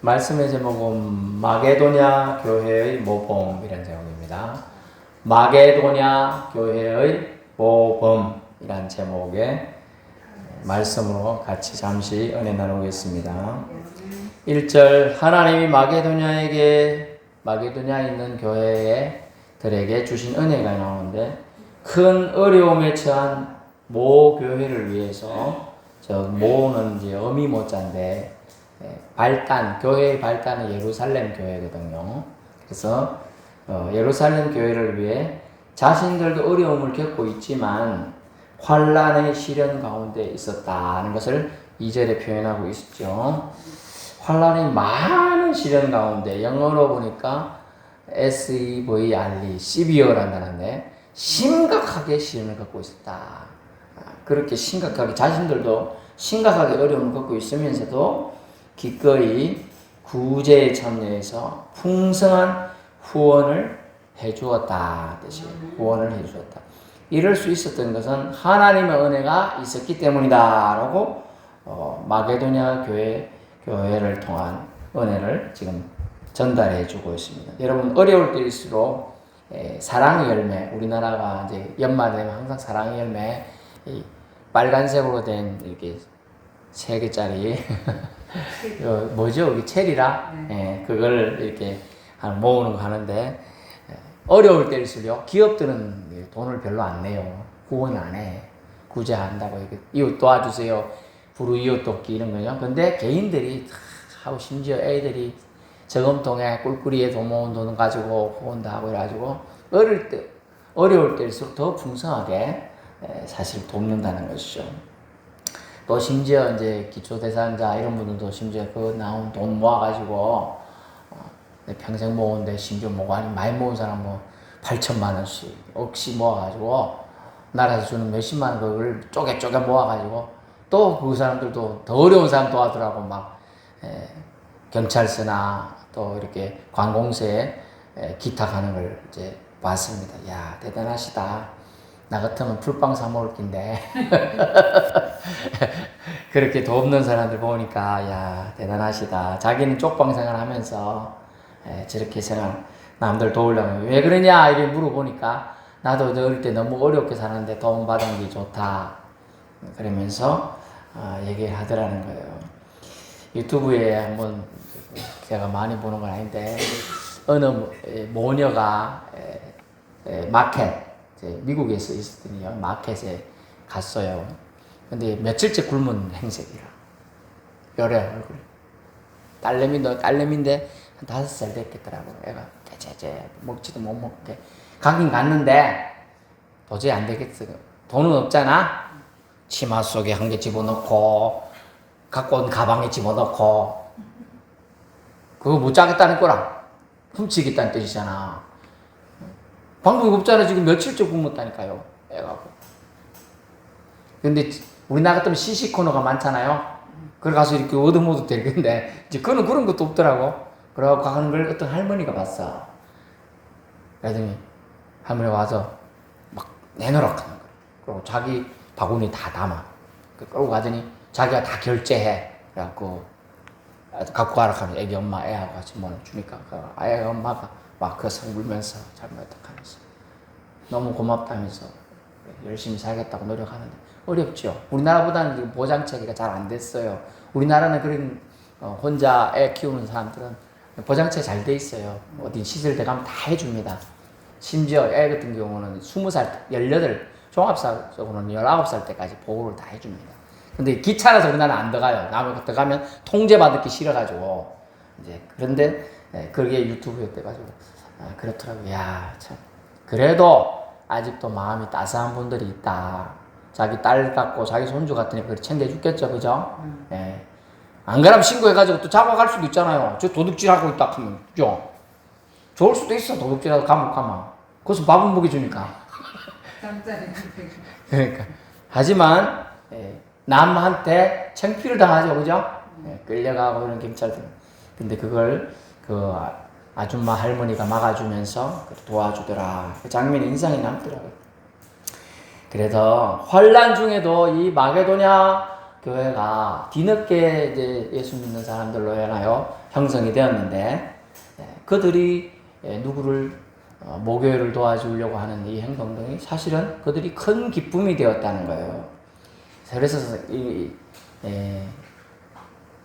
말씀의 제목은 마게도냐 교회의 모범이라는 제목입니다. 마게도냐 교회의 모범이라는 제목의 말씀으로 같이 잠시 은혜 나누겠습니다. 1절 하나님이 마게도냐에 있는 교회들에게 주신 은혜가 나오는데 큰 어려움에 처한 모 교회를 위해서 저 모는 이제 어미 모자인데 교회의 발단은 예루살렘 교회거든요. 그래서 예루살렘 교회를 위해 자신들도 어려움을 겪고 있지만 환난의 시련 가운데 있었다는 것을 2절에 표현하고 있죠. 환난이 많은 시련 가운데 영어로 보니까 severe라는 단어인데 심각하게 시련을 겪고 있었다. 그렇게 심각하게 자신들도 심각하게 어려움을 겪고 있으면서도 기꺼이 구제에 참여해서 풍성한 후원을 해주었다. 뜻이에요. 후원을 해주었다. 이럴 수 있었던 것은 하나님의 은혜가 있었기 때문이다. 라고 마게도냐 교회를 통한 은혜를 지금 전달해 주고 있습니다. 여러분, 어려울 때일수록 사랑의 열매, 우리나라가 이제 연말되면 항상 사랑의 열매, 빨간색으로 된 이렇게 3개짜리 뭐죠? 여기 체리라? 네. 그걸 이렇게 모으는 거 하는데, 어려울 때일수록 기업들은 돈을 별로 안 내요. 후원 안 해. 구제한다고. 이웃 도와주세요. 불우이웃 돕기 이런 거죠. 근데 개인들이 하고 심지어 애들이 저금통에 꿀꿀이에 돈 모은 돈 가지고 후원도 하고 이래가지고 어려울 때일수록 더 풍성하게 사실 돕는다는 것이죠. 또 심지어 이제 기초대상자 이런 분들도 심지어 그 나온 돈 모아가지고 평생 모은데 심지어 많이 모은 사람 8천만 원씩 억씩 모아가지고 나라에서 주는 몇십만 원 그걸 쪼개 모아가지고 또 그 사람들도 더 어려운 사람 도와주라고 막 경찰서나 또 이렇게 관공서에 기탁하는 걸 이제 봤습니다. 야, 대단하시다. 나 같으면 풀빵 사 먹을 낀데 그렇게 돕는 사람들 보니까 야, 대단하시다. 자기는 쪽방 생활하면서 저렇게 남들 도우려면 왜 그러냐 이렇게 물어보니까 나도 어릴 때 너무 어렵게 사는데 도움 받은 게 좋다 그러면서 얘기를 하더라는 거예요. 유튜브에 한번 제가 많이 보는 건 아닌데 어느 모녀가 마켓 미국에서 있었더니 마켓에 갔어요. 근데 며칠째 굶은 행색이라. 요래 얼굴이. 딸내미인데 한 5살 됐겠더라고. 애가 깨재재 먹지도 못 먹게. 가긴 갔는데 도저히 안 되겠어. 돈은 없잖아. 치마 속에 한 개 집어넣고 갖고 온 가방에 집어넣고 그거 못 자겠다는 거랑 훔치겠다는 뜻이잖아. 방법이 없잖아. 지금 며칠째 굶었다니까요. 애가. 근데 우리나라 같으면 시식 코너가 많잖아요. 그걸 가서 이렇게 얻어먹어도 되겠는데 이제 그런 것도 없더라고. 그러고 가는 걸 어떤 할머니가 봤어. 그러더니 할머니가 와서 막 내놓으라고 하는 거야. 그리고 자기 바구니 다 담아. 끌고 가더니 자기가 다 결제해. 그래갖고 갖고 가라 하면 애기 엄마 애하고 같이 뭐 주니까 애 엄마가 막 그 성 울면서 잘못했다 하면서 너무 고맙다면서 열심히 살겠다고 노력하는데 어렵죠. 우리나라보다는 보장체계가 잘 안 됐어요. 우리나라는 그런 혼자 애 키우는 사람들은 보장체계 잘 돼 있어요. 어디 시설대 가면 다 해줍니다. 심지어 애 같은 경우는 20살, 18, 종합사적으로는 19살 때까지 보호를 다 해줍니다. 근데 귀찮아서 우리나라는 안 들어가요. 남을 들어가면 통제받기 싫어가지고 이제 그런데 그게 유튜브에 돼가지고 그렇더라고요. 야, 참 그래도 아직도 마음이 따스한 분들이 있다. 자기 딸 같고 자기 손주 같으니 그걸 챙겨줬겠죠, 그죠? 네. 안 그러면 신고해가지고 또 잡아갈 수도 있잖아요. 저 도둑질하고 있다 하면, 그죠? 좋을 수도 있어, 도둑질하고 감옥 가면. 거기서 밥은 먹여주니까. 그러니까. 하지만 남한테 창피를 당하죠, 그죠? 끌려가고 이런 경찰들. 근데 그걸 아줌마 할머니가 막아주면서 도와주더라. 그 장면이 인상이 남더라고요. 그래서 환난 중에도 이 마게도냐 교회가 뒤늦게 이제 예수 믿는 사람들로 해나요 형성이 되었는데 그들이 누구를 모교회를 도와주려고 하는 이 행동들이 사실은 그들이 큰 기쁨이 되었다는 거예요. 그래서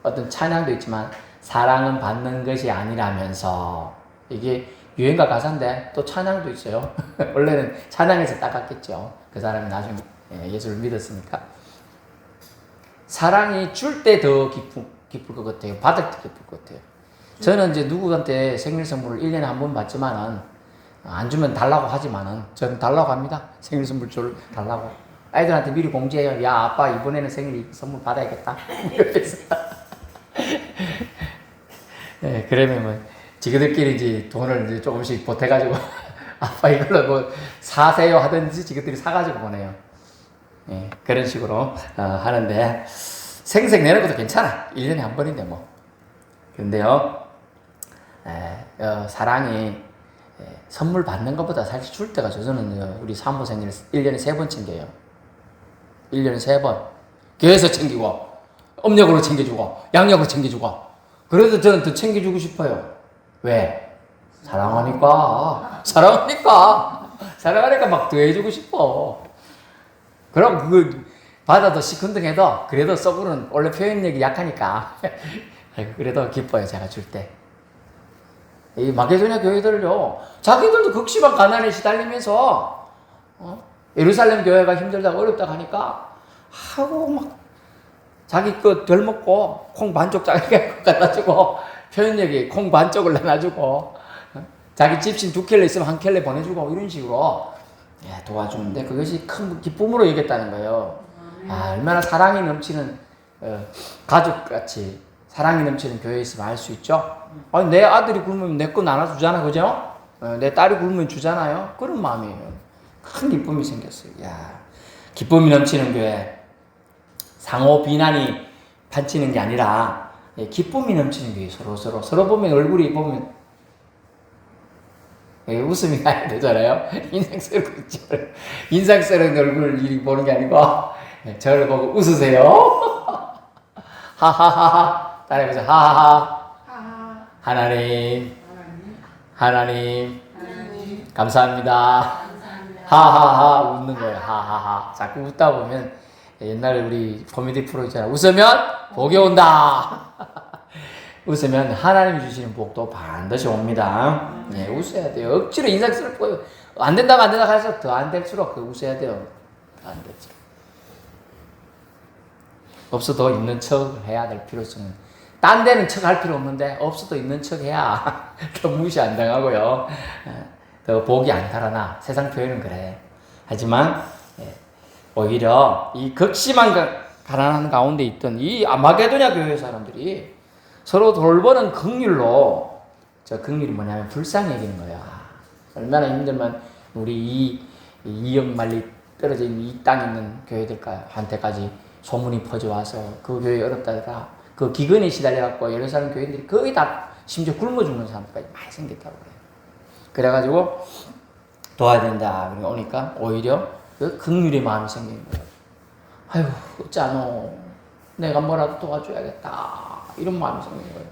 어떤 찬양도 있지만 사랑은 받는 것이 아니라면서 이게 유행가 가사인데 또 찬양도 있어요. 원래는 찬양에서 따갔겠죠. 그 사람이 나중에 예수를 믿었으니까. 사랑이 줄 때 더 기쁠 것 같아요. 받을 때 기쁠 것 같아요. 저는 이제 누구한테 생일 선물을 1년에 한 번 받지만은 안 주면 달라고 하지만은 저는 달라고 합니다. 생일 선물 달라고. 아이들한테 미리 공지해요. 야, 아빠 이번에는 생일 선물 받아야겠다. 네, 그러면 뭐 지그들끼리 이제 돈을 이제 조금씩 보태가지고 아빠 이걸로 뭐 사세요 하든지 지그들이 사가지고 보내요. 네, 그런 식으로 하는데 생색 내는 것도 괜찮아. 1년에 한 번인데 뭐. 근데요, 사랑이 선물 받는 것보다 사실 줄 때가 저는 우리 사모 생일 1년에 3번 챙겨요. 1년에 3번. 교회에서 챙기고, 음력으로 챙겨주고, 양력으로 챙겨주고. 그래도 저는 더 챙겨주고 싶어요. 왜? 사랑하니까. 사랑하니까 막 더 해주고 싶어. 그럼 받아도 시큰둥해도 그래도 속으로는 원래 표현력이 약하니까. 그래도 기뻐요, 제가 줄 때. 이 마게도냐 교회들요, 자기들도 극심한 가난에 시달리면서, 예루살렘 교회가 힘들다고 어렵다고 하니까, 하고 막, 자기 거 덜 먹고, 콩 반쪽 짜게 갖다 주고, 표현력이 콩 반쪽을 나눠주고, 자기 집신 2켤레 있으면 1켤레 보내주고, 이런 식으로 도와주는데, 그것이 큰 기쁨으로 여겼다는 거예요. 얼마나 사랑이 넘치는, 가족같이, 사랑이 넘치는 교회에 있으면 알 수 있죠? 아니, 내 아들이 굶으면 내 거 나눠주잖아, 그죠? 내 딸이 굶으면 주잖아요? 그런 마음이에요. 큰 기쁨이 생겼어요. 야, 기쁨이 넘치는 교회. 상호 비난이 반치는 게 아니라, 기쁨이 넘치는 교회. 서로 보면 얼굴이 보면, 웃음이 나야 되잖아요? 인상스러운 얼굴을 보는 게 아니고, 저를 보고 웃으세요. 하하하하. 따라해보세요. 하하하. 하나님. 감사합니다. 하하하. 웃는 거예요. 하하하. 자꾸 웃다 보면 옛날에 우리 코미디 프로 있잖아요. 웃으면 복이 온다. 웃으면 하나님이 주시는 복도 반드시 옵니다. 웃어야 돼요. 억지로 인상스럽고 안 된다 해서 더 안 될수록 웃어야 돼요. 안 되죠. 없어도 있는 척 해야 될 필요성은, 딴 데는 척 할 필요 없는데 없어도 있는 척 해야 더 무시 안 당하고요. 더 복이 안 달아나. 세상 표현은 그래. 하지만 오히려 이 극심한 가난한 가운데 있던 이 마게도냐 교회 사람들이 서로 돌보는 긍휼로, 저 긍휼이 뭐냐면 불쌍히 여기는 거야. 얼마나 힘들면 우리 2억 마리 떨어져 있는 이 땅에 있는 교회들한테까지 소문이 퍼져와서 그 교회 어렵다더라. 그 기근에 시달려갖고 예루살렘 교인들이 거의 다 심지어 굶어 죽는 사람들까지 많이 생겼다고 그래요. 그래가지고 도와야 된다. 그러니까 오니까 오히려 그 긍휼의 마음이 생기는 거예요. 아유, 어쩌노. 내가 뭐라도 도와줘야겠다. 이런 마음이 생기는 거예요.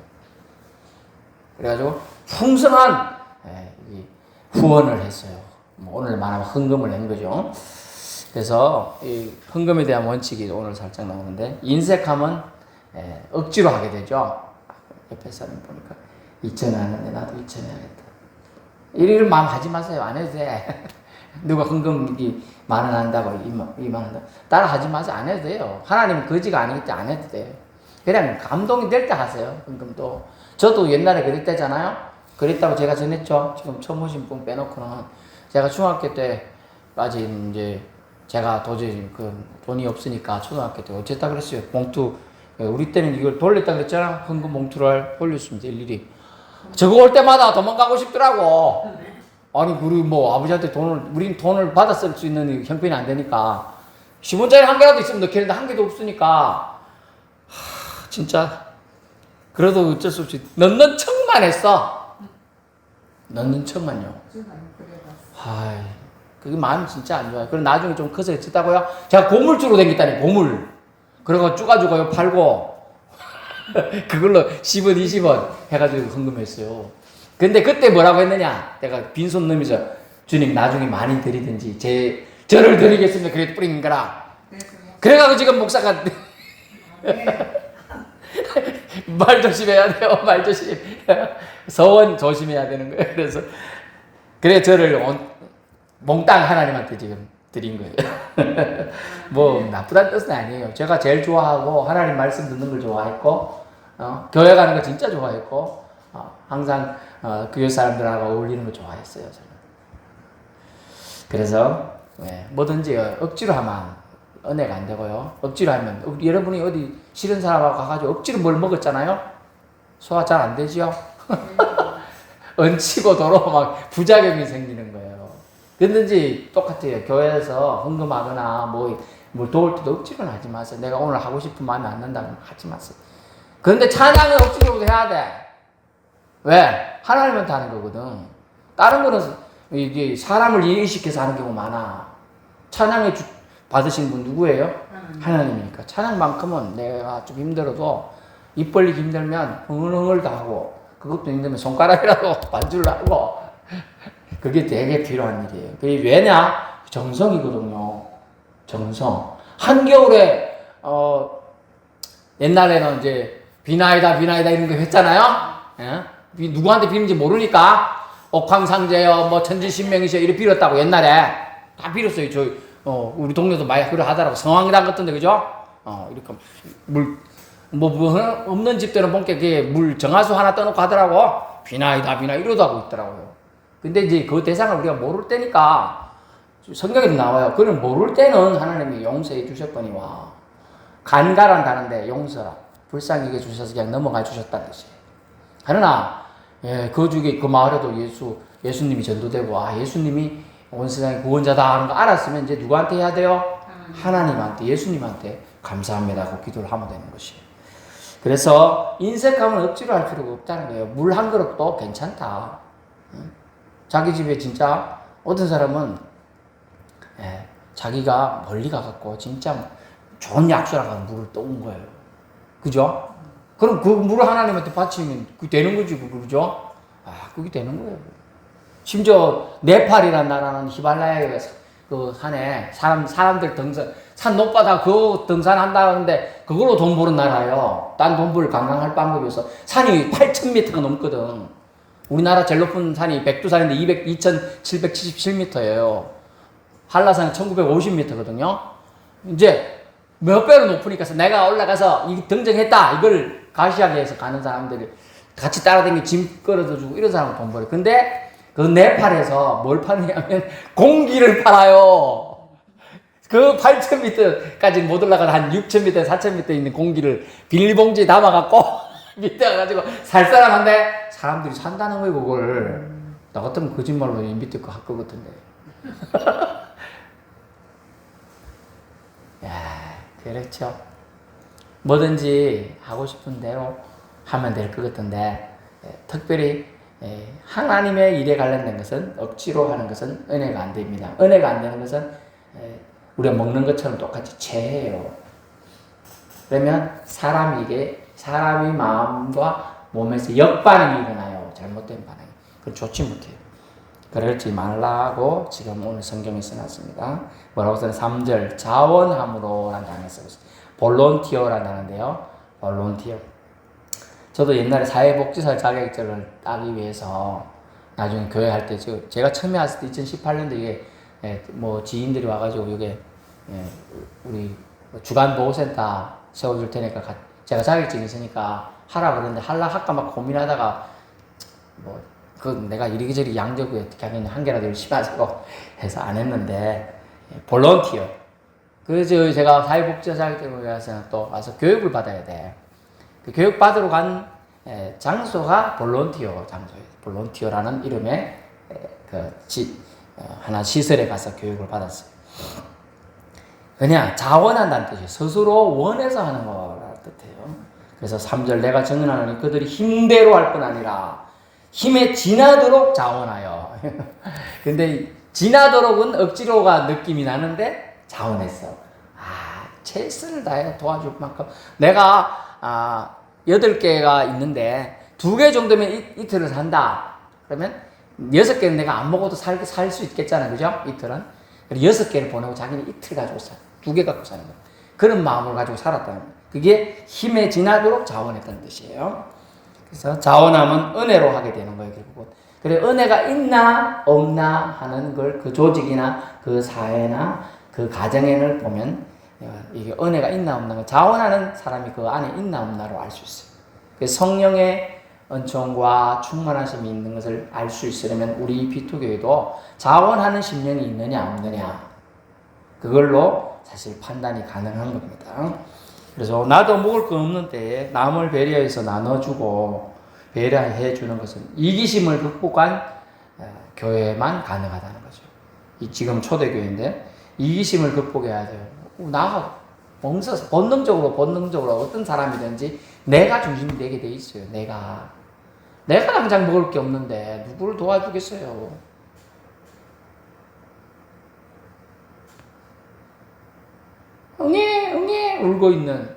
그래가지고 풍성한 후원을 했어요. 오늘 말하면 헌금을 낸 거죠. 그래서 이 헌금에 대한 원칙이 오늘 살짝 나오는데, 인색하면 억지로 하게 되죠. 옆에 사람 보니까 2,000원 하는데 나도 2,000원 해야겠다. 이런 마음 하지 마세요. 안 해도 돼. 누가 헌금이 10,000원 한다고 2만 한다고 따라 하지 마세요. 안 해도 돼요. 하나님은 거지가 아니기 때문에 안 해도 돼요. 그냥 감동이 될 때 하세요. 헌금도. 저도 옛날에 그랬대잖아요. 그랬다고 제가 전했죠. 지금 처음 오신 분 빼놓고는. 제가 중학교 때까지 이제 제가 도저히 돈이 없으니까 초등학교 때 어쨌다 그랬어요. 봉투, 우리 때는 이걸 돌렸다 그랬잖아. 헌금 봉투를 돌렸습니다. 일일이. 저거 올 때마다 도망가고 싶더라고. 아니, 우리 아버지한테 우린 돈을 받아 쓸 수 있는 형편이 안 되니까. 10원짜리 한 개라도 있으면 넣겠는데 한 개도 없으니까. 진짜. 그래도 어쩔 수 없이 넣는 척만 했어. 넣는 척만요. 그게 마음이 진짜 안 좋아요. 그럼 나중에 좀 커서 어쩌다고요? 제가 고물주로 댕겼다니, 고물. 그래서 쭈가지고 팔고. 그걸로 10원, 20원 해가지고 헌금했어요. 근데 그때 뭐라고 했느냐? 내가 빈손 넘이서 주님 나중에 많이 드리든지 저를 드리겠습니다. 그래 뿌린 거라. 그래가지고 지금 목사가 말 조심해야 돼요. 말 조심. 서원 조심해야 되는 거예요. 그래서 그래 저를 몽땅 하나님한테 지금 드린 거예요. 뭐 나쁘다는 뜻은 아니에요. 제가 제일 좋아하고 하나님 말씀 듣는 걸 좋아했고 교회 가는 거 진짜 좋아했고 항상 교회 사람들하고 어울리는 거 좋아했어요. 저는. 그래서 뭐든지 억지로 하면 은혜가 안 되고요. 억지로 하면 여러분이 어디 싫은 사람하고 가가지고 억지로 뭘 먹었잖아요. 소화 잘 안 되죠. 얹히고 도로 막 부작용이 생기는 거예요. 그런지 똑같아요. 교회에서 헌금하거나 뭘 도울 때도 억지로는 하지 마세요. 내가 오늘 하고 싶은 마음이 안 난다면 하지 마세요. 그런데 찬양은 억지로 해야 돼. 왜? 하나님한테 하는 거거든. 다른 거는 이게 사람을 이해시켜서 하는 경우 많아. 찬양에 받으신 분 누구예요? 하나님이니까. 찬양만큼은 내가 좀 힘들어도 입 벌리기 힘들면 흥얼흥얼도 하고 그것도 힘들면 손가락이라도 반주를 하고 그게 되게 필요한 일이에요. 그게 왜냐? 정성이거든요. 정성. 한겨울에 옛날에는 이제 비나이다 이런 거 했잖아요. 예? 누구한테 비는지 모르니까 옥황상제여 뭐 천지신명이시여 이렇게 빌었다고 옛날에 다 빌었어요. 우리 동네도 많이 그러 하더라고. 성황당 같은데 그죠? 이렇게 물 없는 집들은 본게 그게 물 정화수 하나 떠놓고 하더라고. 비나이다 이러도 하고 있더라고요. 근데 이제 그 대상을 우리가 모를 때니까 성경에도 나와요. 그는 모를 때는 하나님이 용서해 주셨거니와 간가란다는데 용서라. 불쌍히 여겨 주셔서 그냥 넘어가 주셨다는 뜻이에요. 그러나 그 중에 그 마을에도 예수님이 전도되고 예수님이 온 세상의 구원자다 하는 거 알았으면 이제 누구한테 해야 돼요? 하나님한테, 예수님한테 감사합니다 하고 기도를 하면 되는 것이에요. 그래서 인색함은 억지로 할 필요가 없다는 거예요. 물 한 그릇도 괜찮다. 자기 집에 진짜 어떤 사람은 자기가 멀리 가갖고 진짜 좋은 약수라고 물을 떠온 거예요. 그죠? 그럼 그 물을 하나님한테 바치면 그게 되는 거지, 그죠? 그게 되는 거예요. 심지어 네팔이라는 나라는 히말라야 그 산에 사람들 산 높바다 그 등산한다는데 그걸로 돈 버는 나라예요. 딴 돈 벌 관광할 방법이 없어. 산이 8,000m가 넘거든. 우리나라 제일 높은 산이 백두산인데 2,777m예요. 한라산은 1,950m거든요. 이제 몇 배로 높으니까 내가 올라가서 등정했다. 이걸 가시하기 위해서 가는 사람들이 같이 따라다니며 짐 끌어다 주고 이런 사람은 돈 벌어요. 근데 그 네팔에서 뭘 파느냐면 공기를 팔아요. 그 8,000m까지 못 올라가서 한 6,000m, 4,000m 있는 공기를 비닐봉지에 담아갖고 밑에 가가지고 살 사람한테 사람들이 산다는 거예요, 그걸. 나 같으면 거짓말로 밑에 거 할 거거든요. 그렇죠. 뭐든지 하고 싶은 대로 하면 될 것 같은데, 특별히 하나님의 일에 관련된 것은 억지로 하는 것은 은혜가 안 됩니다. 은혜가 안 되는 것은 우리가 먹는 것처럼 똑같이 체해요. 그러면 사람이 마음과 몸에서 역반응이 일어나요. 잘못된 반응이. 그건 좋지 못해요. 그러지 말라고 지금 오늘 성경에 써놨습니다. 뭐라고 써요? 3절 자원함으로 라는 단어를 쓰고 있어요. 볼론티어라는 단어인데요. 볼론티어. 저도 옛날에 사회복지사 자격증을 따기 위해서 나중에 교회 할 때 제가 처음에 왔을 때 2018년도에 이게 뭐 지인들이 와가지고 이게 우리 주간 보호센터 세워줄 테니까 제가 자격증이 있으니까 하라 그러는데 할까 막 고민하다가 내가 이리저리 양적이 어떻게 하면 한 개라도 열심히 하자고 해서 안 했는데 볼런티어. 그래서 제가 사회복지사 자격증을 위해서 또 와서 교육을 받아야 돼. 그 교육 받으러 간 장소가 볼런티어 장소예요. 볼런티어라는 이름의 하나 시설에 가서 교육을 받았어요. 그냥 자원한다는 뜻이에요. 스스로 원해서 하는 거라는 뜻이에요. 그래서 3절 내가 정언하노니 그들이 힘대로 할 뿐 아니라 힘에 지나도록 자원하여. 근데 지나도록은 억지로가 느낌이 나는데 자원했어. 최선을 다해 도와줄 만큼. 내가 8개가 있는데 2개 정도면 이틀을 산다. 그러면 6개는 내가 안 먹어도 살 수 있겠잖아. 그죠? 이틀은. 그래서 6개를 보내고 자기는 이틀 가지고 2개 갖고 사는 거야. 그런 마음을 가지고 살았다는 거예요. 그게 힘에 지나도록 자원했다는 뜻이에요. 그래서 자원하면 은혜로 하게 되는 거예요, 결국은. 그래, 은혜가 있나 없나 하는 걸 그 조직이나 그 사회나 그 가정에는 보면 이게 은혜가 있나 없나, 자원하는 사람이 그 안에 있나 없나로 알 수 있어요. 그래서 성령의 은총과 충만하심이 있는 것을 알 수 있으려면 우리 비토교회도 자원하는 심령이 있느냐 없느냐 그걸로 사실 판단이 가능한 겁니다. 그래서 나도 먹을 거 없는데 남을 배려해서 나눠주고 배려해 주는 것은 이기심을 극복한 교회만 가능하다는 거죠. 지금 초대교회인데 이기심을 극복해야 돼요. 나가 멈춰서 본능적으로 어떤 사람이든지 내가 중심이 되게 돼 있어요. 내가 당장 먹을 게 없는데 누구를 도와주겠어요. 응애 울고 있는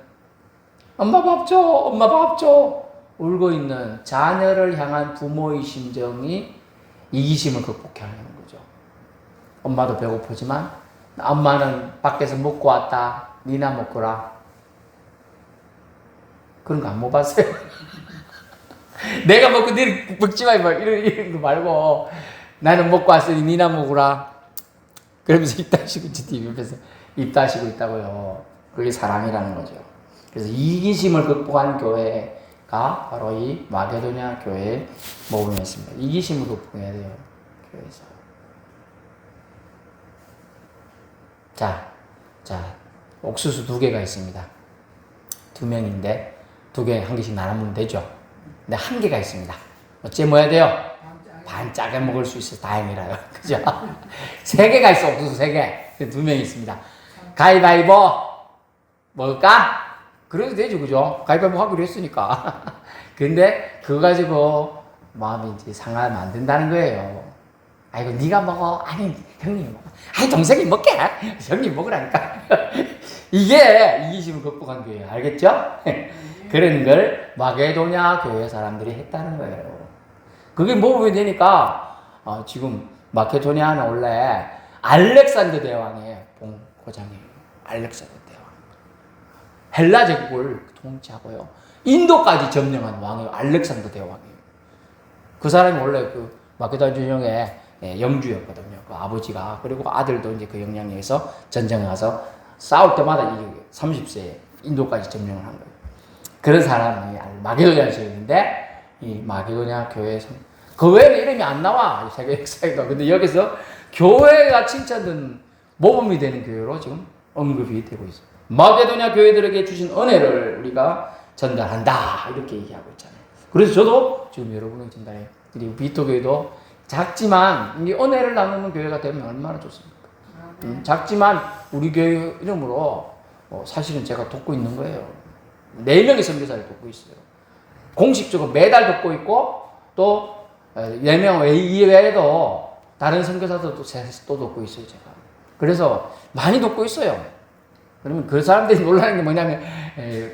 엄마 밥 줘 울고 있는 자녀를 향한 부모의 심정이 이기심을 극복해야 하는 거죠. 엄마도 배고프지만 엄마는 밖에서 먹고 왔다. 니나 먹거라. 그런 거 안 먹어봤어요? 내가 먹고 니 먹지 마. 이런 거 말고 나는 먹고 왔으니 니나 먹으라. 그러면서 입 다시고 지금 옆에서 입 다시고 있다고요. 그게 사랑이라는 거죠. 그래서 이기심을 극복한 교회가 바로 이 마게도냐 교회 모임이었습니다. 이기심을 극복해야 돼요. 교회에서. 자, 옥수수 2개가 있습니다. 2명인데 2개 한 개씩 나누면 되죠. 근데 1개가 있습니다. 어째 뭐야 돼요? 반짝에 먹을 수 있어. 다행이라요. 그죠? 3개가 있어. 옥수수 3개. 2명이 있습니다. 가위바위보 먹을까? 그래도 되죠. 그죠? 가위바위보 하기로 했으니까. 근데 그거 가지고 마음이 이제 상하면 안 된다는 거예요. 아이고 네가 먹어. 아니 형님이 먹어. 아니 동생이 먹게. 형님 먹으라니까. 이게 이기심을 극복한 교회예요. 알겠죠? 그런 걸 마게도냐 교회 사람들이 했다는 거예요. 그게 모범이 되니까 지금 마케도니아는 원래 알렉산더 대왕의 본고장이에요. 알렉산더 대왕. 헬라 제국을 통치하고요. 인도까지 점령한 왕이에요. 알렉산더 대왕이에요. 그 사람이 원래 그 마케도니아 전쟁의 영주였거든요. 그 아버지가. 그리고 아들도 이제 그 영향력에서 전쟁에 가서 싸울 때마다 이기고 30세에 인도까지 점령을 한 거예요. 그런 사람이 마게도니아 지역인데 이 마게도니아 교회에서 그 외에는 이름이 안 나와. 세계 역사에도. 근데 여기서 교회가 칭찬된 모범이 되는 교회로 지금 언급이 되고 있어요. 마게도니아 교회들에게 주신 은혜를 우리가 전달한다. 이렇게 얘기하고 있잖아요. 그래서 저도 지금 여러분에게 전달해요. 그리고 비토교회도 작지만 이 은혜를 나누는 교회가 되면 얼마나 좋습니까? 작지만 우리 교회 이름으로 사실은 제가 돕고 있는 거예요. 4명의 선교사를 돕고 있어요. 공식적으로 매달 돕고 있고 또 4명 이외에도 다른 선교사들도 또 돕고 있어요. 제가. 그래서 많이 돕고 있어요. 그러면 그 사람들이 놀라는 게 뭐냐면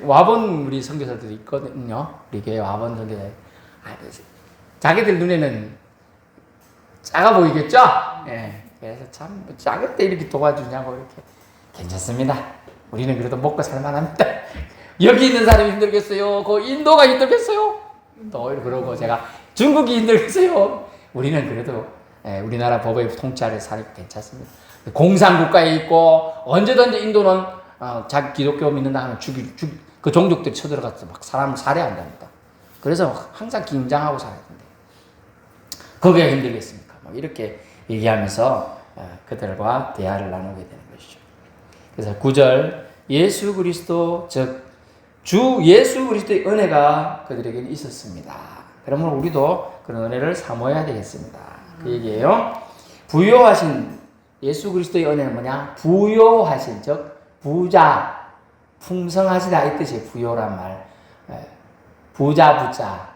와본 우리 선교사들이 있거든요. 우리 교회 와본 선교사. 자기들 눈에는 작아 보이겠죠? 예. 그래서 참 작을 때 이렇게 도와주냐고 이렇게 괜찮습니다. 우리는 그래도 먹고 살만합니다. 여기 있는 사람이 힘들겠어요? 그 인도가 힘들겠어요? 또 그러고 제가 중국이 힘들겠어요? 우리는 그래도 우리나라 법의 통치 아래 살기 괜찮습니다. 공산국가에 있고 언제든지 인도는 자기 기독교 믿는다 하면 그 종족들이 쳐들어가서 막 사람을 살해한답니다. 그래서 항상 긴장하고 살아야 된다. 거기가 힘들겠습니까? 막 이렇게 얘기하면서 그들과 대화를 나누게 되는 것이죠. 그래서 9절 예수 그리스도 즉 주 예수 그리스도의 은혜가 그들에게 있었습니다. 그러면 우리도 그런 은혜를 사모해야 되겠습니다. 그 얘기예요. 부요하신 예수 그리스도의 은혜는 뭐냐? 부요하신 즉 부자 풍성하시다 이 뜻이에요. 부요란 말. 부자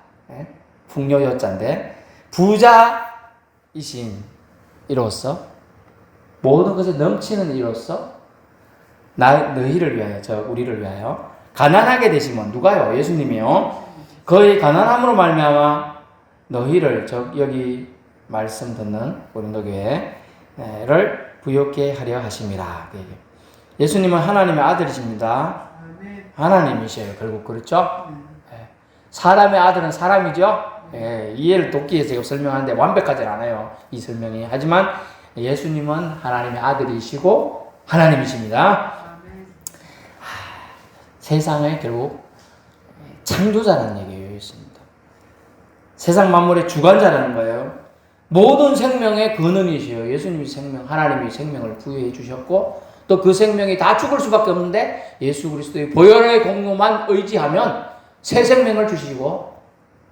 풍요요자인데 부자이신 이로써 모든 것을 넘치는 이로써 너희를 위하여 우리를 위하여 가난하게 되시면 누가요? 예수님이요. 그의 가난함으로 말미암아 너희를 여기 말씀 듣는 고린도 교회를 부욕케 하려 하심이라. 예수님은 하나님의 아들이십니다. 하나님이셔요. 결국 그렇죠? 사람의 아들은 사람이죠. 이해를 돕기 위해서 설명하는데 완벽하지 않아요. 이 설명이. 하지만 예수님은 하나님의 아들이시고 하나님이십니다. 세상의 결국 창조자라는 얘기예요. 세상 만물의 주관자라는 거예요. 모든 생명의 근원이시요. 예수님이 생명, 하나님이 생명을 부여해 주셨고 또 그 생명이 다 죽을 수밖에 없는데 예수 그리스도의 보혈의 공로만 의지하면 새 생명을 주시고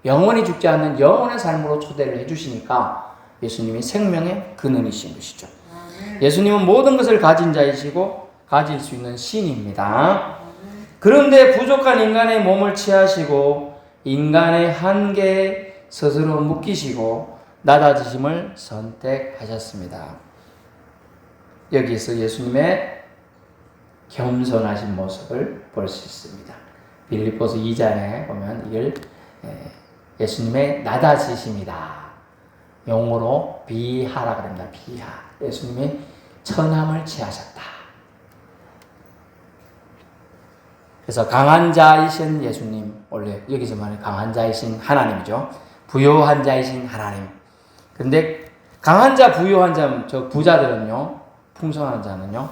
영원히 죽지 않는 영원의 삶으로 초대를 해주시니까 예수님이 생명의 근원이신 것이죠. 예수님은 모든 것을 가진 자이시고 가질 수 있는 신입니다. 그런데 부족한 인간의 몸을 취하시고 인간의 한계에 스스로 묶이시고 낮아지심을 선택하셨습니다. 여기서 예수님의 겸손하신 모습을 볼 수 있습니다. 빌립보서 2장에 보면 이걸 예수님의 낮아지심이다. 용어로 비하라 그럽니다. 비하. 예수님이 천함을 취하셨다. 그래서 강한 자이신 예수님, 원래 여기서 말하는 강한 자이신 하나님이죠. 부요한 자이신 하나님. 그런데 강한 자, 부요한 자, 저 부자들은요, 풍성한 자는요,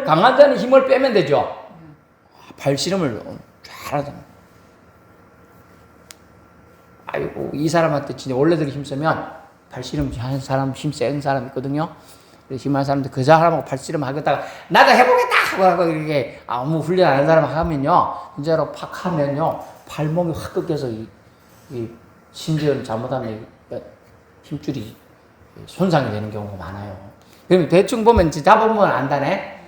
강한 자는 힘을 빼면 되죠. 발씨름을 잘하잖아요. 아이고, 이 사람한테 진짜 원래대로 힘쓰면 발씨름 하는 사람, 힘센 사람 있거든요. 힘한 사람들 그 사람하고 발씨름 하겠다가 나도 해보겠다 하고 이렇게 아무 훈련 안 하는 사람 하면요, 진짜로 팍 하면요, 발목이 확 꺾여서 심지어는 잘못하면 힘줄이 손상이 되는 경우가 많아요. 그럼 대충 보면 잡아보면 안다네,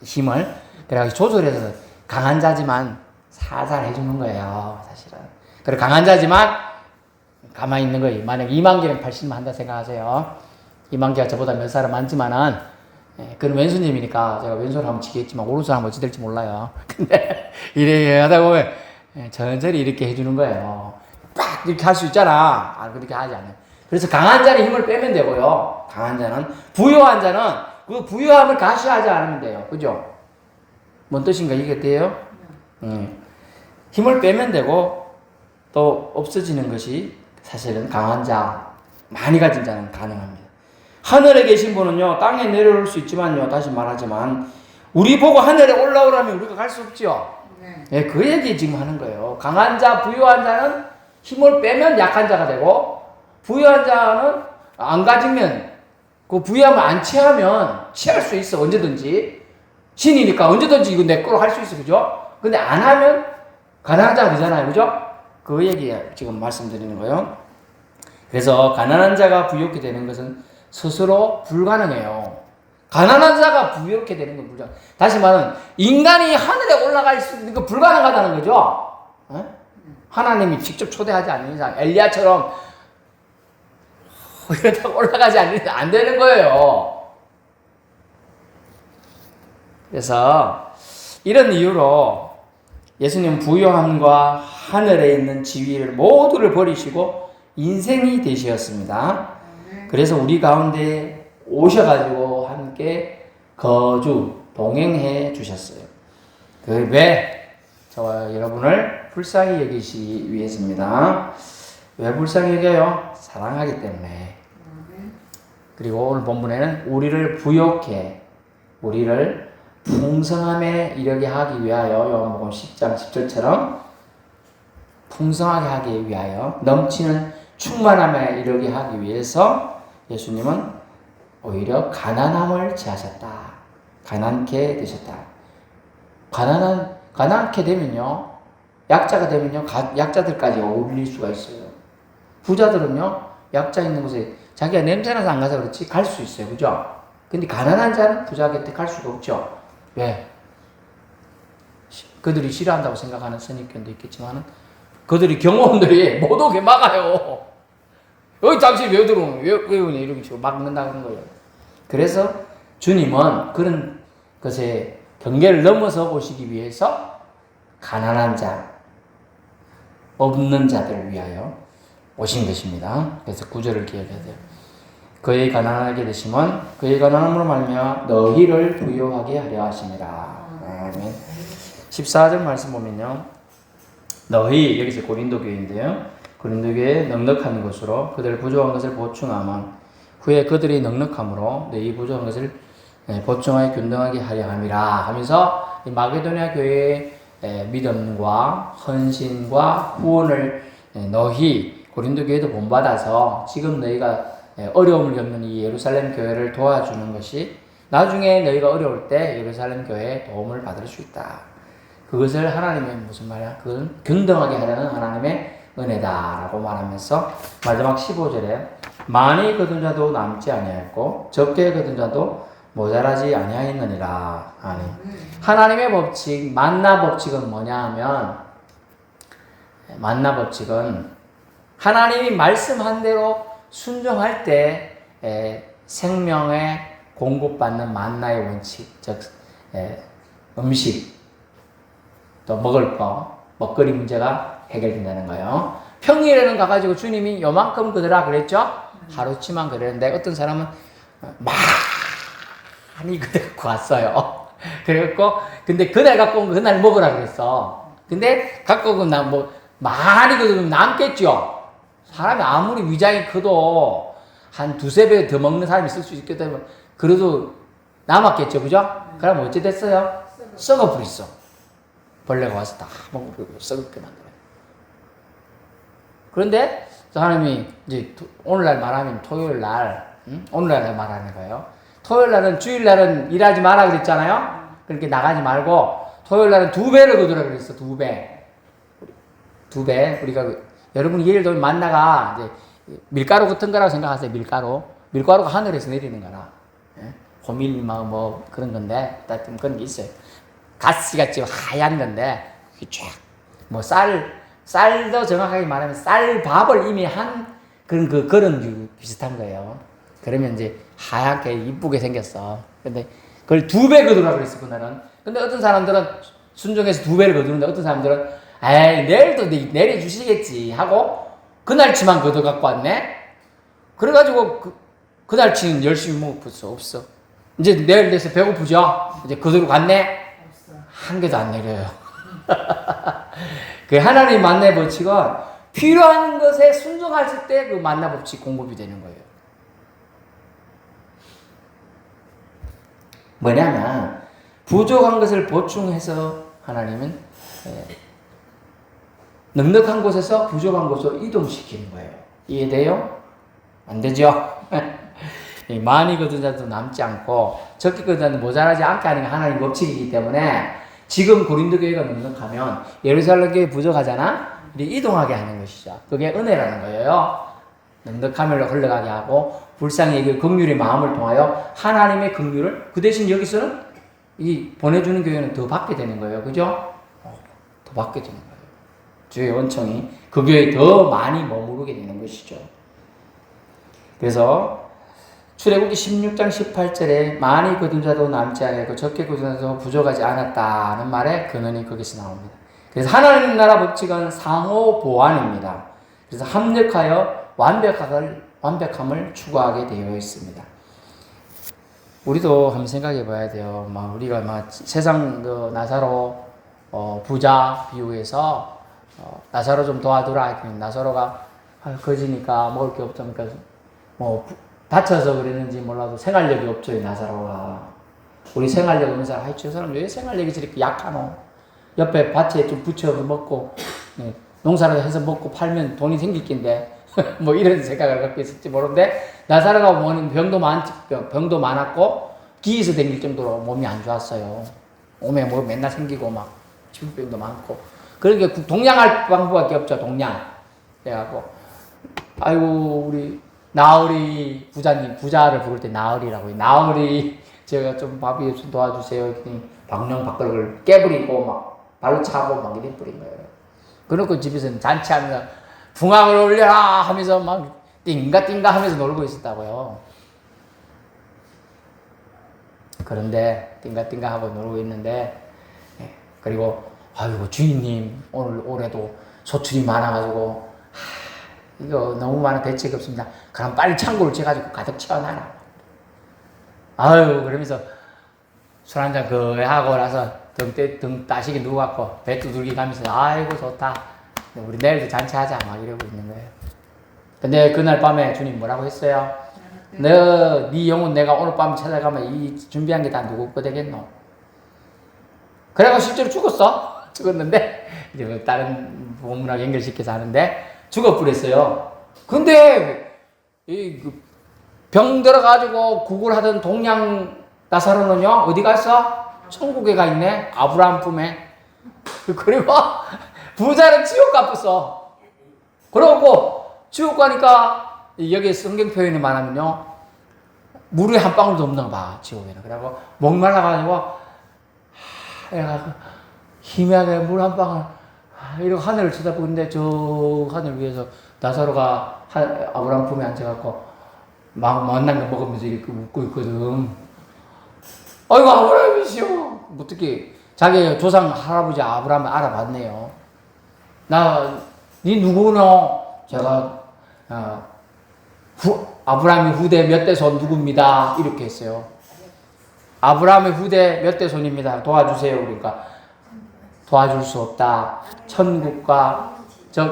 힘을. 그래가지고 조절해서 강한 자지만 살살 해주는 거예요, 사실은. 그리고 강한 자지만 가만히 있는 거예요. 만약 이만기는 80만 한다 생각하세요. 이만기가 저보다 몇 살은 많지만은, 그건 왼손님이니까 제가 왼손을 한번 치겠지만 오른손 한번 어찌 될지 몰라요. 근데 이렇게 하다 보면 천천히 이렇게 해주는 거예요. 딱 이렇게 할 수 있잖아. 그렇게 하지 않아요. 그래서 강한 자는 힘을 빼면 되고요. 강한 자는. 부요한 자는 그 부요함을 가시하지 않으면 돼요. 그죠? 뭔 뜻인가 이게 돼요? 힘을 빼면 되고 또 없어지는 것이 사실은 강한 자, 많이 가진 자는 가능합니다. 하늘에 계신 분은요, 땅에 내려올 수 있지만요, 다시 말하지만 우리 보고 하늘에 올라오라면 우리가 갈 수 없죠. 네, 그 얘기 지금 하는 거예요. 강한 자, 부요한 자는 힘을 빼면 약한 자가 되고, 부유한 자는 안 가지면, 그 부유함을 안 취하면 취할 수 있어, 언제든지. 신이니까 언제든지 이거 내 거로 할 수 있어, 그죠? 근데 안 하면 가난한 자가 되잖아요, 그죠? 그 얘기 지금 말씀드리는 거예요. 그래서 가난한 자가 부유하게 되는 것은 스스로 불가능해요. 가난한 자가 부유하게 되는 건 불가능. 다시 말하면 인간이 하늘에 올라갈 수 있는 건 불가능하다는 거죠. 하나님이 직접 초대하지 않는 이상 엘리야처럼 이러다가 올라가지 않는 안 되는 거예요. 그래서 이런 이유로 예수님 부요함과 하늘에 있는 지위를 모두를 버리시고 인생이 되셨습니다. 그래서 우리 가운데 오셔가지고 함께 거주, 동행해 주셨어요. 그 왜? 저와 여러분을 불쌍히 여기시기 위해서입니다. 왜 불쌍히 여겨요? 사랑하기 때문에. 그리고 오늘 본문에는 우리를 부욕해, 우리를 풍성함에 이르게 하기 위하여, 요한복음 10장 10절처럼 풍성하게 하기 위하여, 넘치는 충만함에 이르게 하기 위해서 예수님은 오히려 가난함을 취하셨다. 가난케 되셨다. 가난케 되면요, 약자가 되면요, 약자들까지 어울릴 수가 있어요. 부자들은요, 약자 있는 곳에 자기가 냄새나서 안 가서 그렇지 갈 수 있어요. 그죠? 근데 가난한 자는 부자 곁에 갈 수가 없죠. 왜? 그들이 싫어한다고 생각하는 선입견도 있겠지만 그들이 경호원들이 못 오게 막아요. 여기 당신 왜 들어오는 왜 이렇게 식으로 막는다 그런 거예요. 그래서 주님은 그런 것에 경계를 넘어서 오시기 위해서 가난한 자, 없는 자들을 위하여 오신 것입니다. 그래서 구절을 기억해야 돼요. 그의 가난하게 되심은 그의 가난함으로 말미암아 너희를 부유하게 하려 하심이라. 아멘. 14절 말씀 보면요. 너희, 여기서 고린도 교회인데요. 고린도 교회에 넉넉한 것으로 그들 부족한 것을 보충하면 후에 그들이 넉넉함으로 너희 부족한 것을 보충하여 균등하게 하려 함이라 하면서 마게도냐 교회의 믿음과 헌신과 후원을 너희 고린도 교회도 본받아서 지금 너희가 어려움을 겪는 이 예루살렘 교회를 도와주는 것이 나중에 너희가 어려울 때 예루살렘 교회에 도움을 받을 수 있다. 그것을 하나님의 무슨 말이야? 그건 균등하게 하려는 하나님의 은혜다라고 말하면서 마지막 15절에 많이 거둔 자도 남지 아니하였고 적게 거둔 자도 모자라지 아니하였느니라. 아니. 하나님의 법칙, 만나 법칙은 뭐냐 하면 만나 법칙은 하나님이 말씀한 대로 순종할 때 생명에 공급받는 만나의 원칙, 즉 음식, 또 먹을 거, 먹거리 문제가 해결된다는 거예요. 평일에는 가가지고 주님이 요만큼 그더라 그랬죠? 하루치만 그랬는데 어떤 사람은 많이 그대 갖고 왔어요. 그래갖고 근데 그날 갖고 온 거 그날 먹으라 그랬어. 근데 갖고 온 건 뭐 많이 그러면 남겠죠. 사람이 아무리 위장이 커도 한 두세 배 더 먹는 사람이 있을 수 있기 때문에 그래도 남았겠죠, 그죠? 그럼 어찌 됐어요? 썩어버렸어. 벌레가 와서 다 먹어버리고 썩게 만들어요. 그런데 하나님이 이제 오늘날 말하면 토요일 날, 오늘날 말하는 거예요. 토요일 날은 주일 날은 일하지 마라 그랬잖아요. 그렇게 나가지 말고 토요일 날은 2배를 거두라 그랬어. 2배. 2배. 우리가 여러분이 예를 들면 만나가 이제 밀가루 같은 거라고 생각하세요. 밀가루가 하늘에서 내리는 거라. 예? 호밀막 뭐 그런 건데 하여튼 그런 게 있어요. 가시같이 하얀 건데 쫙뭐 쌀도 정확하게 말하면 쌀밥을 이미 한 그런 비슷한 거예요. 그러면 이제 하얗게 이쁘게 생겼어. 근데 그걸 2배 거두라 그랬어, 그날은. 근데 어떤 사람들은 순종해서 2배를 거두는데 어떤 사람들은 에이, 내일도 내려주시겠지 하고 그날치만 거둬 갖고 왔네? 그래가지고 그날치는 열심히 먹을 수 없어. 이제 내일 돼서 배고프죠? 이제 거두러 갔네? 한 개도 안 내려요. 그 하나님 만나의 법칙은 필요한 것에 순종하실 때 그 만나 법칙 공급이 되는 거예요. 뭐냐면 부족한 것을 보충해서 하나님은 넉넉한 곳에서 부족한 곳으로 이동시키는 거예요. 이해돼요? 안 되죠? 많이 거둔 자도 남지 않고 적게 거둔 자도 모자라지 않게 하는 게 하나님 법칙이기 때문에 지금 고린도 교회가 넉넉하면 예루살렘 교회 부족하잖아? 이동하게 하는 것이죠. 그게 은혜라는 거예요. 넉넉함을 흘러가게 하고 불쌍히 여길 긍휼의 마음을 통하여 하나님의 긍휼을 그 대신 여기서는 이 보내주는 교회는 더 받게 되는 거예요. 그죠? 더 받게 되는 거예요. 주의 원청이 그 교회에 더 많이 머무르게 되는 것이죠. 그래서 출애굽기 16장 18절에 많이 거둔 자도 남지 않았고 적게 거둔 자도 부족하지 않았다는 말의 근원이 거기서 나옵니다. 그래서 하나님 나라 법칙은 상호 보완입니다. 그래서 합력하여 완벽함을 추구하게 되어 있습니다. 우리도 한번 생각해 봐야 돼요. 우리가 세상 나사로 부자 비유해서 나사로 좀 도와주라 했더니 나사로가 거지니까 먹을 게 없다니까 뭐 다쳐서 그랬는지 몰라도 생활력이 없죠, 나사로가. 우리 생활력 없는 사람, 저 사람 왜 생활력이 저렇게 약하노? 옆에 밭에 좀 붙여서 먹고 농사를 해서 먹고 팔면 돈이 생길 낀데 뭐 이런 생각을 갖고 있을지 모르는데 나사로가 병도 많았고 기에서 댕길 정도로 몸이 안 좋았어요. 몸에 뭐 맨날 생기고 막 치부병도 많고 그러니까 동양할 방법밖에 없죠. 동양. 그래갖고 아이고 우리 나으리 부자를 부를 때 나으리라고 해요. 나으리 제가 좀 밥이 좀 도와주세요. 했더니 방명박걸을 깨버리고 막 발로 차고 막 이래 버린 거예요. 그러고 집에서는 잔치하면서 붕악을 올려라 하면서 막 띵가띵가 하면서 놀고 있었다고요. 그런데 띵가띵가 하고 놀고 있는데 그리고 아이고 주인님 오늘 올해도 소출이 많아가지고 이거 너무 많아 대책이 없습니다. 그럼 빨리 창고를 재가지고 가득 채워놔라. 아유 그러면서 술 한잔 하고 나서 등 따시게 누워갖고 배 두들기 가면서 아이고 좋다. 우리 내일도 잔치하자 막 이러고 있는 거예요. 근데 그날 밤에 주님 뭐라고 했어요? 네 영혼 내가 오늘 밤 찾아가면 이 준비한 게 다 누구 거 되겠노? 그래가 실제로 죽었는데 이제 뭐 다른 본문하고 연결시켜서 하는데 죽어버렸어요. 근데 병 들어가지고 구굴하던 동양 나사로는요 어디 갔어? 천국에 가 있네. 아브라함 품에. 그리고 부자는 지옥 갔어. 그러고 지옥 가니까 여기 성경 표현이 말하면요 물이 한 방울도 없나 봐 지옥에는. 그래갖고 목말라가지고 희미하게 물 한 방울 이러고 하늘을 쳐다보는데 저 하늘 위에서 나사로가 아브라함 품에 앉아갖고 막 만난 거 먹으면서 이렇게 웃고 있거든. 아이고 아브라함이시오. 어떻게 자기 조상 할아버지 아브라함을 알아봤네요. 니 누구노? 제가 아브라함의 후대 몇 대손 누굽니다. 이렇게 했어요. 아브라함의 후대 몇 대손입니다. 도와주세요. 그러니까 도와줄 수 없다. 천국과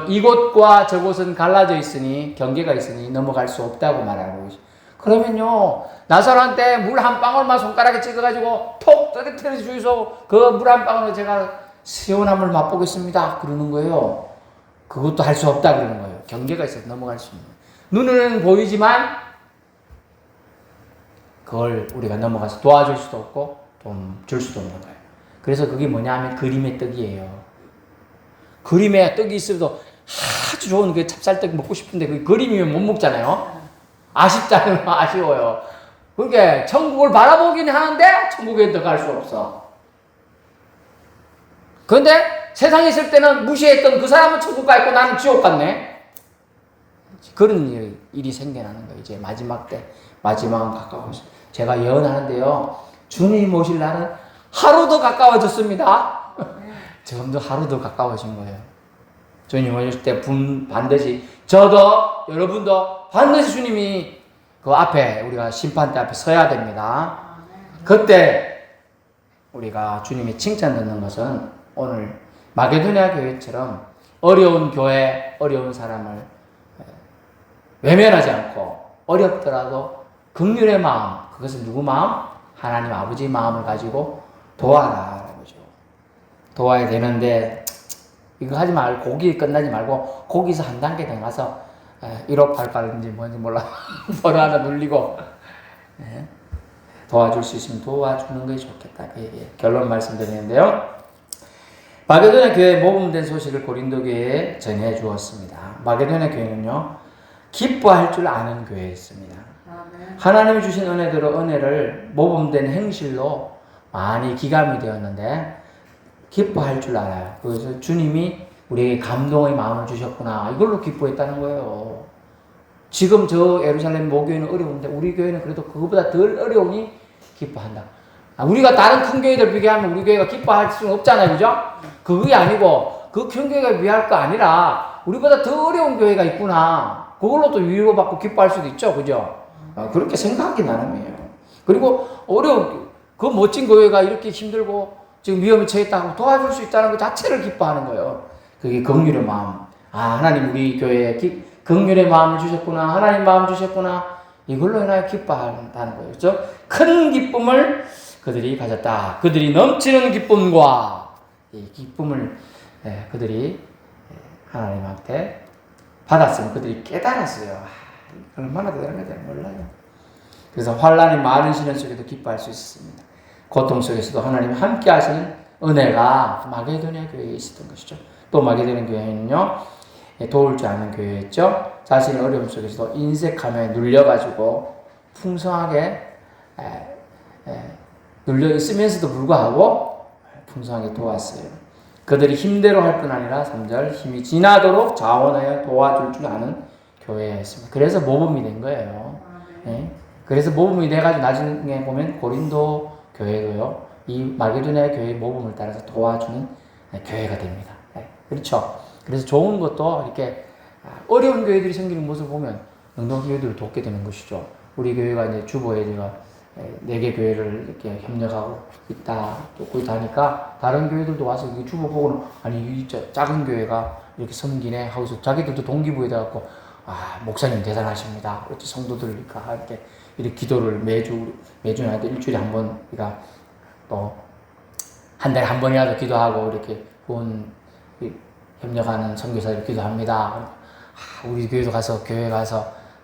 이곳과 저곳은 갈라져 있으니 경계가 있으니 넘어갈 수 없다고 말하고 있어요. 그러면요 나사로한테 물 한 방울만 손가락에 찍어가지고 톡 떨어뜨려 주이소. 그 물 한 방울로 제가 시원함을 맛보겠습니다. 그러는 거예요. 그것도 할 수 없다 그러는 거예요. 경계가 있어서 넘어갈 수 있는. 눈은 보이지만 그걸 우리가 넘어가서 도와줄 수도 없고 돈 줄 수도 없는 거예요. 그래서 그게 뭐냐 하면 그림의 떡이에요. 그림에 떡이 있어도 아주 좋은 그 찹쌀떡 먹고 싶은데 그 그림이면 못 먹잖아요. 아쉽잖아요. 아쉬워요. 그러니까 천국을 바라보긴 하는데 천국에 들어갈 수 없어. 그런데 세상에 있을 때는 무시했던 그 사람은 천국 가 있고 나는 지옥 갔네. 그런 일이 생겨나는 거예요. 이제 마지막 때, 마지막은 가까워서 제가 예언하는데요. 주님 오실 날은 하루 더 가까워졌습니다. 점점 하루 더 가까워진 거예요. 주님 오실 때 반드시 저도 여러분도 반드시 주님이 그 앞에 우리가 심판대 앞에 서야 됩니다. 그때 우리가 주님이 칭찬 듣는 것은 오늘 마게도냐 교회처럼 어려운 교회, 어려운 사람을 외면하지 않고 어렵더라도 긍휼의 마음, 그것은 누구 마음? 하나님 아버지 마음을 가지고 도와라. 그러죠. 도와야 되는데 이거 하지 말고 거기 끝나지 말고 거기서 한 단계 더 가서 1588인지 뭔지 몰라 번호 하나 눌리고 도와줄 수 있으면 도와주는 것이 좋겠다. 결론 말씀드리는데요. 마게도냐 교회 모범된 소식을 고린도 교회에 전해 주었습니다. 마게도냐 교회는요 기뻐할 줄 아는 교회였습니다. 하나님이 주신 은혜대로 은혜를 모범된 행실로 많이 기감이 되었는데 기뻐할 줄 알아요. 그래서 주님이 우리에게 감동의 마음을 주셨구나. 이걸로 기뻐했다는 거예요. 지금 저 예루살렘 모교회는 어려운데 우리 교회는 그래도 그거보다 덜 어려우니 기뻐한다. 우리가 다른 큰 교회들 비교하면 우리 교회가 기뻐할 수는 없잖아요. 그죠? 그게 아니고 그 큰 교회가 비할 거 아니라 우리보다 더 어려운 교회가 있구나. 그걸로 또 위로받고 기뻐할 수도 있죠. 그죠? 그렇게 생각하기 나름이에요. 그리고 그 멋진 교회가 이렇게 힘들고 지금 위험에 처했다고 도와줄 수 있다는 것 자체를 기뻐하는 거예요. 그게 긍휼의 마음. 하나님 우리 교회에 긍휼의 마음을 주셨구나. 하나님 마음 주셨구나. 이걸로 인하여 기뻐한다는 거예요. 그렇죠? 큰 기쁨을 그들이 가졌다. 그들이 넘치는 기쁨과 이 기쁨을 그들이 하나님한테 받았으면 그들이 깨달았어요. 얼마나 대단한지 몰라요. 그래서 환난이 많은 시련 속에도 기뻐할 수 있었습니다. 고통 속에서도 하나님 함께 하시는 은혜가 마게도냐 교회에 있었던 것이죠. 또 마게도냐 교회는요 도울 줄 아는 교회였죠. 자신의 어려움 속에서도 인색함에 눌려가지고 풍성하게 눌려 있으면서도 불구하고 풍성하게 도왔어요. 그들이 힘대로 할 뿐 아니라 3절 힘이 지나도록 자원하여 도와줄 줄 아는 교회였습니다. 그래서 모범이 된 거예요. 네? 그래서 모범이 돼가지고 나중에 보면 고린도 교회도요 이 마게도냐 교회의 모범을 따라서 도와주는 교회가 됩니다. 그렇죠. 그래서 좋은 것도 이렇게 어려운 교회들이 생기는 모습을 보면 능동한 교회들을 돕게 되는 것이죠. 우리 교회가 이제 주보에 제가 4개 교회를 이렇게 협력하고 있다, 돕고 있다 하니까 다른 교회들도 와서 이 주보 보고는 아니, 이 작은 교회가 이렇게 섬기네 하고서 자기들도 동기부여돼 갖고 목사님 대단하십니다. 어찌 성도들이니까 이렇게 기도를 매주 아니도 일주일에 한 번, 우리가 또 한 달에 한 번이라도 기도하고 이렇게 협력하는 선교사들 기도합니다. 우리 교회 가서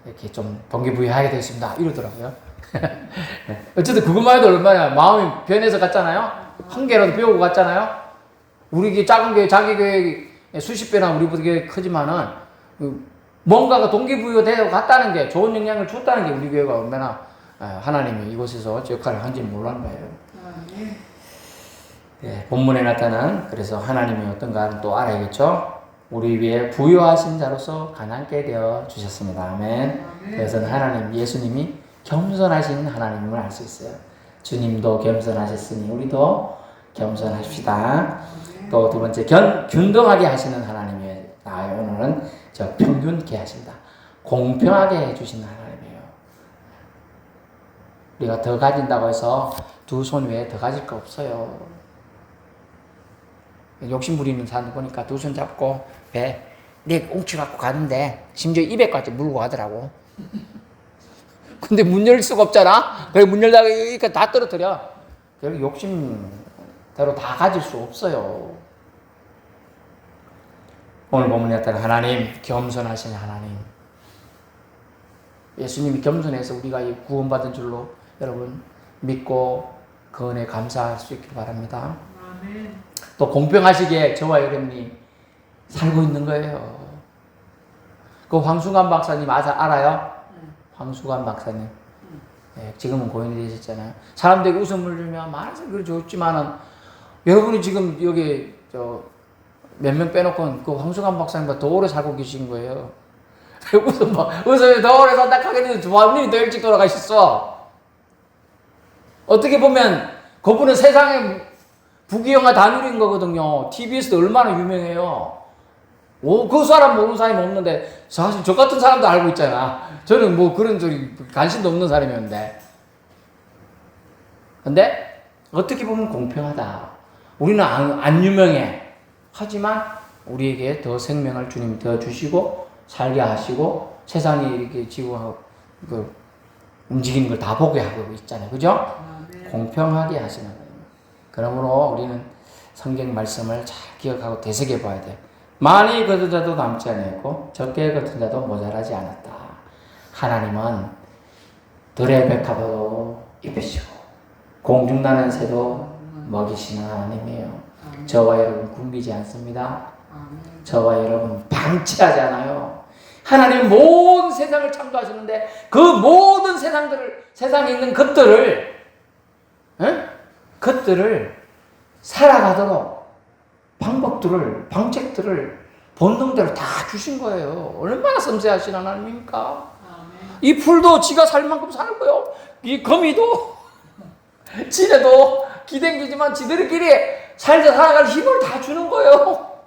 이렇게 좀 동기부여하게 되었습니다. 이러더라고요. 어쨌든 그것만 해도 얼마나 마음이 변해서 갔잖아요. 한 개라도 배우고 갔잖아요. 우리 작은 교회, 자기 교회 수십 배나 우리보다 크지만은 뭔가가 동기부여되어 갔다는 게, 좋은 영향을 줬다는 게 우리 교회가 얼마나 하나님이 이곳에서 역할을 한지 몰라는 거예요. 본문에 나타난, 그래서 하나님이 어떤가를 또 알아야겠죠. 우리 위에 부요하신 자로서 가난케 되어 주셨습니다. 아멘. 그래서 하나님, 예수님이 겸손하신 하나님을 알 수 있어요. 주님도 겸손하셨으니 우리도 겸손합시다. 또 두 번째, 균등하게 하시는 하나님이에요. 오늘은 평균케 하신다. 공평하게 해주시는 하나님이에요. 우리가 더 가진다고 해서 두 손 외에 더 가질 거 없어요. 욕심 부리는 사람 보니까 두 손 잡고 배 웅치 갖고 가는데 심지어 입에까지 물고 가더라고. 근데 문 열 수가 없잖아. 그래 문 열다가 이렇게 다 떨어뜨려. 결국 욕심대로 다 가질 수 없어요. 오늘 본문에 나타난 하나님, 겸손하신 하나님. 예수님이 겸손해서 우리가 구원받은 줄로 여러분 믿고 그 은혜 감사할 수 있길 바랍니다. 아멘. 또 공평하시게 저와 여러분이 살고 있는 거예요. 그 황수관 박사님 알아요? 황수관 박사님. 지금은 고인이 되셨잖아요. 사람들에게 웃음을 주면 많은 사람들이 좋지만은 여러분이 지금 여기 몇 명 빼놓고 그 황수관 박사님보다 더 오래 살고 계신 거예요. 웃음이 더 오래 산다 하겠는데 부모님이 더 일찍 돌아가셨어. 어떻게 보면 그분은 세상에 부귀영화 다 누린 거거든요. TBS도 얼마나 유명해요. 그 사람 모르는 사람이 없는데 사실 저 같은 사람도 알고 있잖아. 저는 뭐 그런 소리 관심도 없는 사람이었는데. 근데 어떻게 보면 공평하다. 우리는 안 유명해. 하지만 우리에게 더 생명을 주님이 더 주시고 살게 하시고 세상이 이렇게 지구하고 움직이는 걸 다 보게 하고 있잖아요. 그죠? 공평하게 하시는 거예요. 그러므로 우리는 성경 말씀을 잘 기억하고 되새겨 봐야 돼. 많이 거둔 자도 남지 아니었고 적게 거둔 자도 모자라지 않았다. 하나님은 들의 백합도 입히시고 공중나는 새도 먹이시는 하나님이에요. 저와 여러분 굶기지 않습니다. 저와 여러분 방치하지 않아요. 하나님은 모든 세상을 창조하셨는데 그 모든 세상에 있는 것들을 살아가도록 방책들을 본능대로 다 주신 거예요. 얼마나 섬세하신 하나님입니까? 이 풀도 지가 살 만큼 살고요. 이 거미도 지네도 기댕기지만 지들끼리 살아갈 힘을 다 주는 거예요.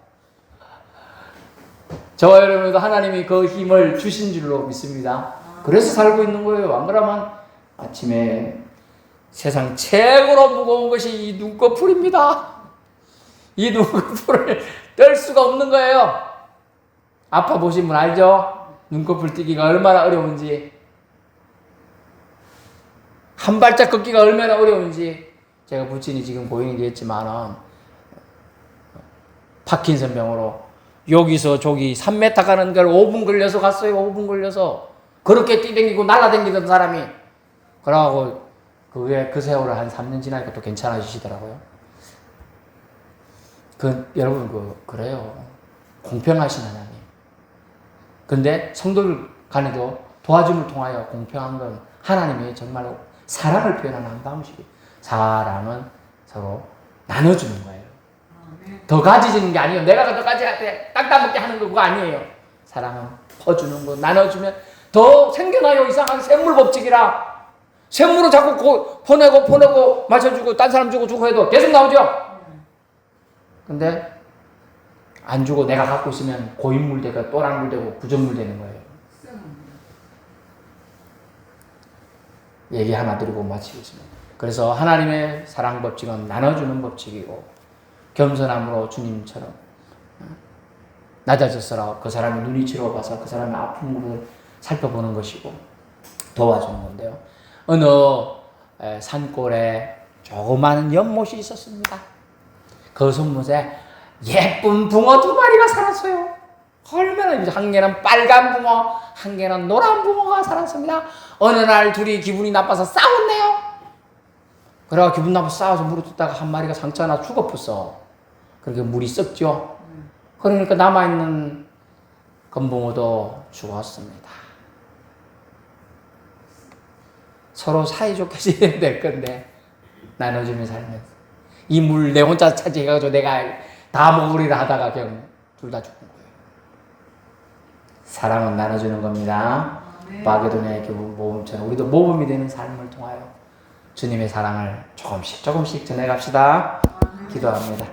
저와 여러분도 하나님이 그 힘을 주신 줄로 믿습니다. 그래서 살고 있는 거예요. 안 그러면 아침에 세상 최고로 무거운 것이 이 눈꺼풀입니다. 이 눈꺼풀을 뗄 수가 없는 거예요. 아파 보신 분 알죠? 눈꺼풀 떼기가 얼마나 어려운지, 한 발짝 걷기가 얼마나 어려운지. 제가 부친이 지금 고인이 됐지만은 파킨슨 병으로 여기서 저기 3m 가는 걸 5분 걸려서 갔어요. 5분 걸려서 그렇게 뛰댕기고 날아댕기던 사람이 그러고 그 세월을 한 3년 지나니까 또 괜찮아지시더라고요. 여러분 그래요. 공평하신 하나님. 근데 성도들 간에도 도와줌을 통하여 공평한 건 하나님이 정말로 사랑을 표현하는 한 방식이에요. 사랑은 서로 나눠주는 거예요. 더 가지는 게 아니에요. 내가 더 가져야 돼. 딱딱 먹게 하는 거 그거 아니에요. 사랑은 퍼주는 거, 나눠주면 더 생겨나요. 이상한 샘물 법칙이라. 샘물을 자꾸 보내고 마셔주고 딴 사람 주고 해도 계속 나오죠. 근데 안 주고 내가 갖고 있으면 고인물 되고 또랑물 되고 부정물 되는 거예요. 얘기 하나 드리고 마치겠습니다. 그래서 하나님의 사랑 법칙은 나눠주는 법칙이고 겸손함으로 주님처럼 낮아져서 그 사람의 눈이 지러워봐서 그 사람의 아픔을 살펴보는 것이고 도와주는 건데요. 어느 산골에 조그마한 연못이 있었습니다. 그 연못에 예쁜 붕어 2마리가 살았어요. 얼마나 한 개는 빨간 붕어, 한 개는 노란 붕어가 살았습니다. 어느 날 둘이 기분이 나빠서 싸웠네요. 그래가 기분 나빠서 싸워서 물을 뜯다가 한 마리가 상처 하나 죽어붙어. 그렇게 물이 썩죠. 그러니까 남아있는 건붕어도 죽었습니다. 서로 사이좋게 지내야 될 건데 나눠주며 살면서 이 물 내 혼자 차지해가지고 내가 다 먹으리라 하다가 그냥 둘 다 죽은 거예요. 사랑은 나눠주는 겁니다. 마게도냐의 모범처럼 우리도 모범이 되는 삶을 통하여 주님의 사랑을 조금씩 전해갑시다. 기도합니다.